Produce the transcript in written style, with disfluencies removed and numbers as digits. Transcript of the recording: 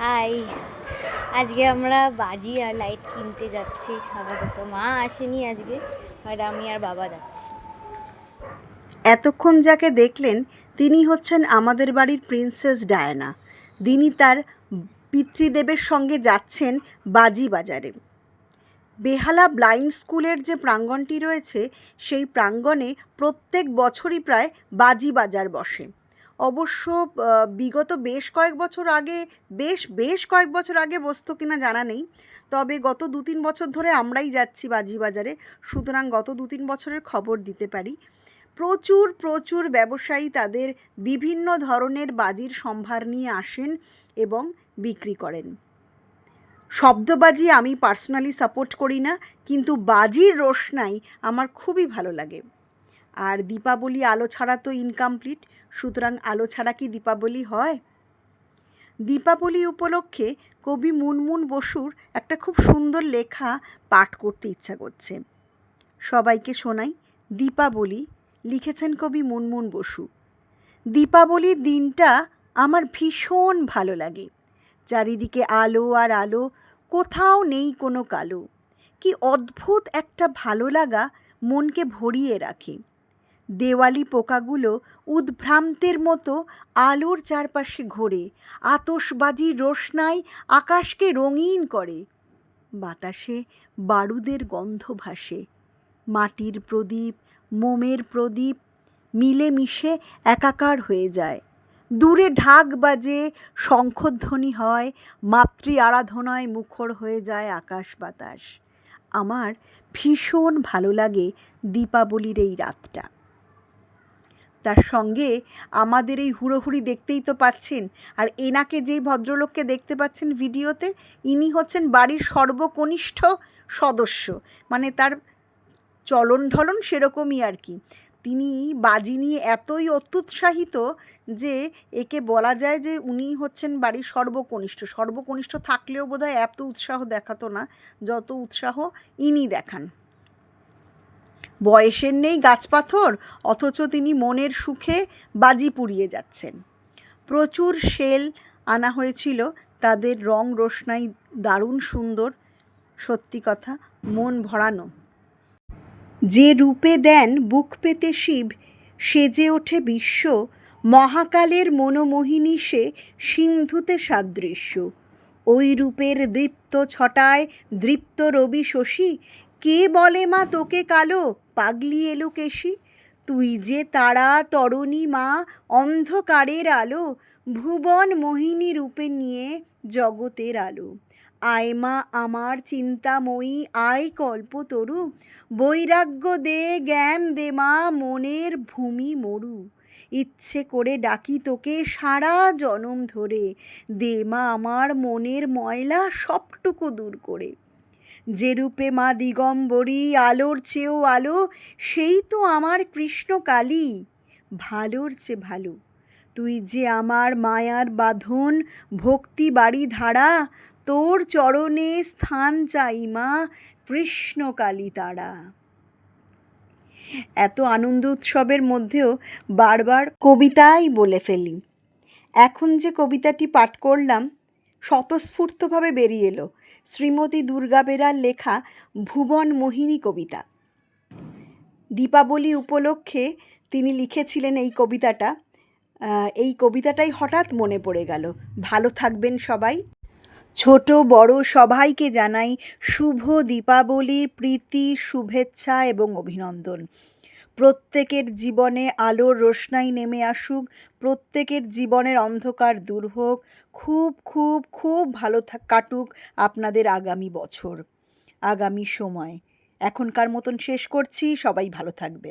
High, আজকে আমরা বাজি আর লাইট কিনতে যাচ্ছি। আপাতত মা আসেনি আজকে, বাট আমি আর বাবা যাচ্ছি। এতক্ষণ যাকে দেখলেন তিনি হচ্ছেন আমাদের বাড়ির প্রিন্সেস ডায়ানা। তিনি তার পিতৃদেবের সঙ্গে যাচ্ছেন বাজি বাজারে। বেহালা ব্লাইন্ড স্কুলের যে প্রাঙ্গণটি রয়েছে সেই প্রাঙ্গণে প্রত্যেক বছরই প্রায় বাজি বাজার বসে। অবশ্য বিগত বেশ কয়েক বছর আগে বসতো কিনা জানা নেই, তবে গত 2-3 বছর ধরে আমরাই যাচ্ছি বাজি বাজারে, সুতরাং গত 2-3 বছরের খবর দিতে পারি। প্রচুর ব্যবসায়ী তাদের বিভিন্ন ধরনের বাজির সম্ভার নিয়ে আসেন এবং বিক্রি করেন। শব্দবাজি আমি পার্সোনালি সাপোর্ট করি না, কিন্তু বাজির রোশনাই আমার খুবই ভালো লাগে। আর দীপাবলি আলো ছাড়া তো ইনকমপ্লিট, সুতরাং আলো ছাড়া কি দীপাবলি হয়? দীপাবলি উপলক্ষে কবি মুনমুন বসুর একটা খুব সুন্দর লেখা পাঠ করতে ইচ্ছা করছে। সবাইকে শোনাই। দীপাবলি, লিখেছেন কবি মুনমুন বসু। দীপাবলির দিনটা আমার ভীষণ ভালো লাগে। চারিদিকে আলো আর আলো, কোথাও নেই কোনো কালো। কি অদ্ভুত একটা ভালো লাগা মনকে ভরিয়ে রাখে। দেওয়ালি পোকাগুলো উদ্ভ্রান্তের মতো আলোর চারপাশে ঘোরে, আতশবাজির রোশনায় আকাশকে রঙিন করে। বাতাসে বারুদের গন্ধ ভাসে। মাটির প্রদীপ, মোমের প্রদীপ মিলেমিশে একাকার হয়ে যায়। দূরে ঢাক বাজে, শঙ্খধ্বনি হয়, মাতৃ আরাধনায় মুখর হয়ে যায় আকাশ বাতাস। আমার ভীষণ ভালো লাগে দীপাবলির এই রাতটা। তার সঙ্গে আমাদের এই হুড়োহুড়ি দেখতেই তো পাচ্ছেন। আর এনাকে যেই ভদ্রলোককে দেখতে পাচ্ছেন ভিডিওতে, ইনি হচ্ছেন বাড়ির সর্বকনিষ্ঠ সদস্য, মানে তার চলন ঢলন সেরকমই আর কি। তিনি বাজি নিয়ে এতই অত্যুৎসাহিত যে একে বলা যায় যে উনি হচ্ছেন বাড়ির সর্বকনিষ্ঠ থাকলেও বোধহয় এত উৎসাহ দেখাতো না যত উৎসাহ ইনি দেখান। বয়সের নেই গাছপাথর, অথচ তিনি মনের সুখে বাজি পুড়িয়ে যাচ্ছেন। প্রচুর শেল আনা হয়েছিল, তাদের রং রোশনাই দারুণ সুন্দর, সত্যি কথা মন ভরানো। যে রূপে দেন বুক পেতে শিব, সেজে ওঠে বিশ্ব, মহাকালের মনোমোহিনী সে সিন্ধুতে সাদৃশ্য। ওই রূপের দীপ্ত ছটায় দৃপ্ত রবি শশী, কে বলে মা তোকে কালো, পাগলি এলো কেশি। তুই যে তারা তরণী মা, অন্ধকারের আলো, ভুবন মোহিনী রূপে নিয়ে জগতের আলো। আয় মা আমার চিন্তাময়ী, আয় কল্পতরু, বৈরাগ্য দে জ্ঞান দে মা, মনের ভূমি মরু। ইচ্ছে করে ডাকি তোকে সারা জনম ধরে, দে মা আমার মনের ময়লা সবটুকু দূর করে। যে রূপে মা দিগম্বরী, আলোর চেয়েও আলো, সেই তো আমার কৃষ্ণকালী, ভালোর চেয়ে ভালো। তুই যে আমার মায়ার বাঁধন, ভক্তি বাড়ি ধারা, তোর চরণে স্থান চাই মা, কৃষ্ণকালী তারা। এত আনন্দ উৎসবের মধ্যেও বারবার কবিতাই বলে ফেলি। এখন যে কবিতাটি পাঠ করলাম স্বতঃস্ফূর্তভাবে বেরিয়ে এলো, শ্রীমতী দুর্গা বেরার লেখা ভুবন মোহিনী কবিতা। দীপাবলি উপলক্ষে তিনি লিখেছিলেন এই কবিতাটা। এই কবিতাটাই হঠাৎ মনে পড়ে গেল। ভালো থাকবেন সবাই। ছোট বড় সবাইকে জানাই শুভ দীপাবলির প্রীতি, শুভেচ্ছা এবং অভিনন্দন। প্রত্যেকের জীবনে আলোর রোশনাই নেমে আসুক, প্রত্যেকের জীবনের অন্ধকার দূর হোক। খুব খুব খুব ভালো কাটুক আপনাদের আগামী বছর, আগামী সময়। এখনকার মতন শেষ করছি, সবাই ভালো থাকবে।